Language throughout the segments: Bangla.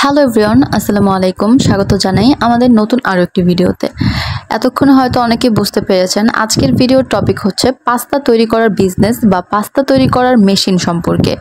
হ্যালো এভরিওয়ান, আসসালামু আলাইকুম। স্বাগত জানাই আমাদের নতুন আরও একটি ভিডিওতে। এতক্ষণে হয়তো অনেকেই বুঝতে পেরেছেন আজকের ভিডিওর টপিক হচ্ছে পাস্তা তৈরি করার বিজনেস বা পাস্তা তৈরি করার মেশিন সম্পর্কে।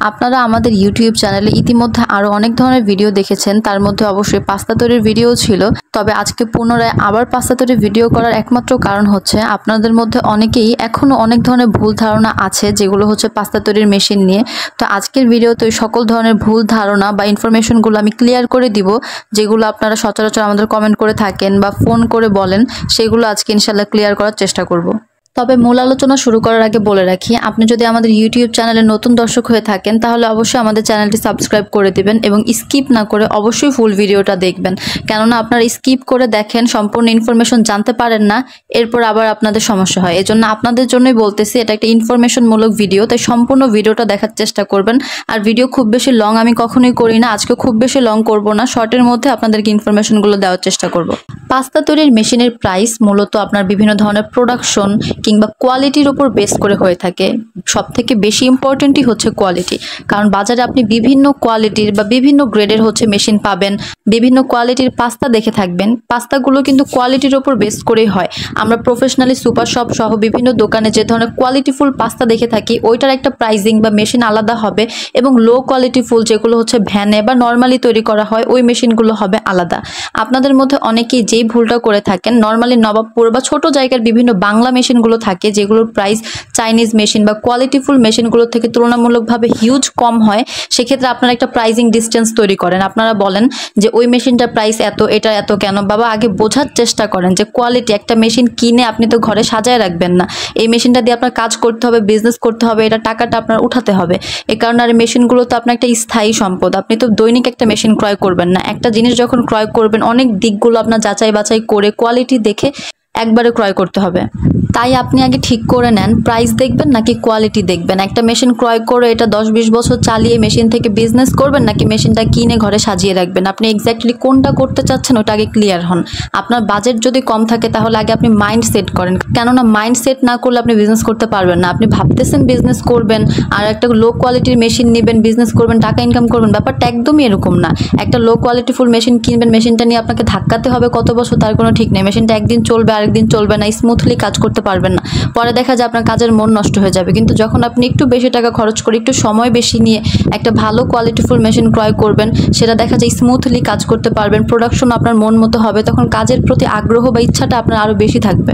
আপনারা আমাদের ইউটিউব চ্যানেলে ইতিমধ্যে আরও অনেক ধরনের ভিডিও দেখেছেন, তার মধ্যে অবশ্যই পাস্তা তৈরির ভিডিও ছিল। তবে আজকে পুনরায় আবার পাস্তা তৈরির ভিডিও করার একমাত্র কারণ হচ্ছে আপনাদের মধ্যে অনেকেই এখনও অনেক ধরনের ভুল ধারণা আছে যেগুলো হচ্ছে পাস্তা তৈরির মেশিন নিয়ে। তো আজকের ভিডিওতে সকল ধরনের ভুল ধারণা বা ইনফরমেশনগুলো আমি ক্লিয়ার করে দিব, যেগুলো আপনারা সচরাচর আমাদের কমেন্ট করে থাকেন বা ফোন করে বলেন, সেগুলো আজকে ইনশাল্লাহ ক্লিয়ার করার চেষ্টা করব। তবে মূল আলোচনা শুরু করার আগে বলে রাখি, আপনি যদি আমাদের ইউটিউব চ্যানেলে নতুন দর্শক হয়ে থাকেন তাহলে অবশ্যই আমাদের চ্যানেলটি সাবস্ক্রাইব করে দিবেন এবং স্কিপ না করে অবশ্যই ফুল ভিডিওটা দেখবেন। কেননা আপনারা স্কিপ করে দেখেন, সম্পূর্ণ ইনফরমেশন জানতে পারেন না, এরপর আবার আপনাদের সমস্যা হয়। এজন্য আপনাদের জন্যই বলতেছি, এটা একটা ইনফরমেশনমূলক ভিডিও, তাই সম্পূর্ণ ভিডিওটা দেখার চেষ্টা করবেন। আর ভিডিও খুব বেশি লং আমি কখনোই করি না, আজকে খুব বেশি লং করব না, শর্টের মধ্যে আপনাদেরকে ইনফরমেশনগুলো দেওয়ার চেষ্টা করব। পাস্তা তৈরির মেশিনের প্রাইস মূলত আপনার বিভিন্ন ধরনের প্রোডাকশন কিংবা কোয়ালিটির উপর বেস করে হয়ে থাকে। সবথেকে বেশি ইম্পর্টেন্টই হচ্ছে কোয়ালিটি, কারণ বাজারে আপনি বিভিন্ন কোয়ালিটির বা বিভিন্ন গ্রেডের হচ্ছে মেশিন পাবেন, বিভিন্ন কোয়ালিটির পাস্তা দেখে থাকবেন। পাস্তাগুলো কিন্তু কোয়ালিটির উপর বেস করেই হয়। আমরা প্রফেশনালি সুপার শপ সহ বিভিন্ন দোকানে যে ধরনের কোয়ালিটিফুল পাস্তা দেখে থাকি, ওইটার একটা প্রাইজিং বা মেশিন আলাদা হবে, এবং লো কোয়ালিটিফুল যেগুলো হচ্ছে ভ্যানে বা নর্মালি তৈরি করা হয় ওই মেশিনগুলো হবে আলাদা। আপনাদের মধ্যে অনেকেই যেই ভুলটা করে থাকেন, নর্মালি নবাবপুর বা ছোট জায়গার বিভিন্ন বাংলা মেশিনগুলো থাকে যেগুলোর প্রাইস চাইনিজ মেশিন বা কোয়ালিটিফুল মেশিনগুলো থেকে তুলনামূলকভাবে হিউজ কম হয়। সেক্ষেত্রে আপনারা একটা প্রাইজিং ডিস্টেন্স তৈরি করেন। আপনারা বলেন যে ওই মেশিনটার প্রাইস এত, এটা এত কেন? বাবা, আগে বোঝার চেষ্টা করেন যে কোয়ালিটি। একটা মেশিন কিনে আপনি তো ঘরে সাজায় রাখবেন না, এই মেশিনটা দিয়ে আপনার কাজ করতে হবে, বিজনেস করতে হবে, এটা টাকাটা আপনার উঠাতে হবে। এই কারণে আর মেশিনগুলো তো আপনার একটা স্থায়ী সম্পদ, আপনি তো দৈনিক একটা মেশিন ক্রয় করবেন না। একটা জিনিস যখন ক্রয় করবেন অনেক দিকগুলো আপনার যাচাই বাছাই করে কোয়ালিটি দেখে একবারে ক্রয় করতে হবে। তাই আপনি আগে ঠিক করে নেন প্রাইস দেখবেন নাকি কোয়ালিটি দেখবেন। একটা মেশিন ক্রয় করে এটা 10-20 বছর চালিয়ে মেশিন থেকে বিজনেস করবেন নাকি মেশিনটা কিনে ঘরে সাজিয়ে রাখবেন। আপনি এক্স্যাক্টলি কোনটা করতে চাচ্ছেন ওটা আগে ক্লিয়ার হন। আপনার বাজেট যদি কম থাকে তাহলে আগে আপনি মাইন্ড সেট করেন, কেননা মাইন্ড সেট না করলে আপনি বিজনেস করতে পারবেন না। আপনি ভাবতেছেন বিজনেস করবেন আর একটা লো কোয়ালিটির মেশিন নেবেন, বিজনেস করবেন, টাকা ইনকাম করবেন, ব্যাপারটা একদমই এরকম না। একটা লো কোয়ালিটিফুল মেশিন কিনবেন, মেশিনটা নিয়ে আপনাকে ধাক্কাতে হবে কত বছর তার কোনো ঠিক নেই। মেশিনটা একদিন চলবে, আরেকদিন চলবে না, স্মুথলি কাজ করতে পারবেন না, পরে দেখা যায় আপনার কাজের মন নষ্ট হয়ে যাবে। কিন্তু যখন আপনি একটু বেশি টাকা খরচ করে একটু সময় বেশি নিয়ে একটা ভালো কোয়ালিটিফুল মেশিন ক্রয় করবেন, সেটা দেখা যায় স্মুথলি কাজ করতে পারবেন, প্রোডাকশন আপনার মন মতো হবে, তখন কাজের প্রতি আগ্রহ বা ইচ্ছাটা আপনার আরও বেশি থাকবে।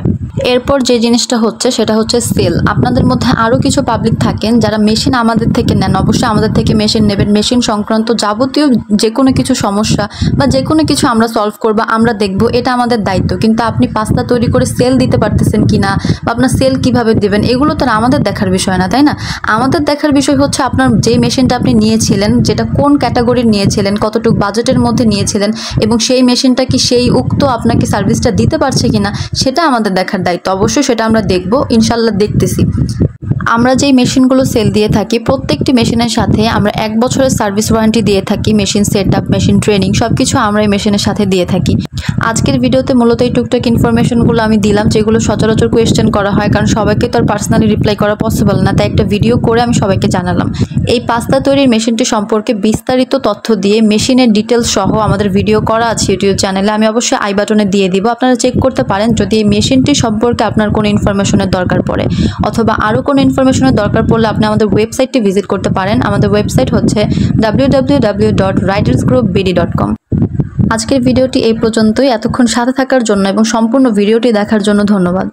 এরপর যে জিনিসটা হচ্ছে সেটা হচ্ছে সেল। আপনাদের মধ্যে আরও কিছু পাবলিক থাকেন যারা মেশিন আমাদের থেকে নেন, অবশ্যই আমাদের থেকে মেশিন নেবেন, মেশিন সংক্রান্ত যাবতীয় যে কোনো কিছু সমস্যা বা যে কোনো কিছু আমরা সলভ করবো, আমরা দেখবো, এটা আমাদের দায়িত্ব। কিন্তু আপনি পাস্তা তৈরি করে সেল দিতে পারতেছেন কিনা বা আপনার সেল কিভাবে দেবেন, এগুলো তো আমাদের দেখার বিষয় না, তাই না? আমাদের দেখার বিষয় হচ্ছে আপনার যে মেশিনটা আপনি নিয়েছিলেন, যেটা কোন ক্যাটাগরির নিয়েছিলেন, কতটুকু বাজেটের মধ্যে নিয়েছিলেন, এবং সেই মেশিনটা কি সেই উক্ত আপনাকে সার্ভিসটা দিতে পারছে কিনা, সেটা আমাদের দেখার দায়িত্ব। অবশ্যই সেটা আমরা দেখব, ইনশাল্লাহ দেখতেছি। আমরা যেই মেশিনগুলো সেল দিয়ে থাকি প্রত্যেকটি মেশিনের সাথে আমরা 1 বছরের সার্ভিস ওয়ারেন্টি দিয়ে থাকি। মেশিন সেটআপ, মেশিন ট্রেনিং সব কিছু আমরা এই মেশিনের সাথে দিয়ে থাকি। আজকের ভিডিওতে মূলত এই টুকটাক ইনফরমেশনগুলো আমি দিলাম যেগুলো সচরাচর কোয়েশ্চেন করা হয়, কারণ সবাইকে তো আর পার্সোনালি রিপ্লাই করা পসিবল না, তাই একটা ভিডিও করে আমি সবাইকে জানালাম। এই পাস্তা তৈরির মেশিনটি সম্পর্কে বিস্তারিত তথ্য দিয়ে মেশিনের ডিটেলস সহ আমাদের ভিডিও করা আছে ইউটিউব চ্যানেলে, আমি অবশ্যই আই বাটনে দিয়ে দিব, আপনারা চেক করতে পারেন যদি এই মেশিনটি সম্পর্কে আপনার কোনো ইনফরমেশনের দরকার পড়ে, অথবা আরও কোনো ইনফরমেশনের দরকার পড়লে আপনি আমাদের ওয়েবসাইটটি ভিজিট করতে পারেন। আমাদের ওয়েবসাইট হচ্ছে www.ridersgroupbd.com। আজকের ভিডিওটি এই পর্যন্তই। এতক্ষণ সাথে থাকার জন্য এবং সম্পূর্ণ ভিডিওটি দেখার জন্য ধন্যবাদ।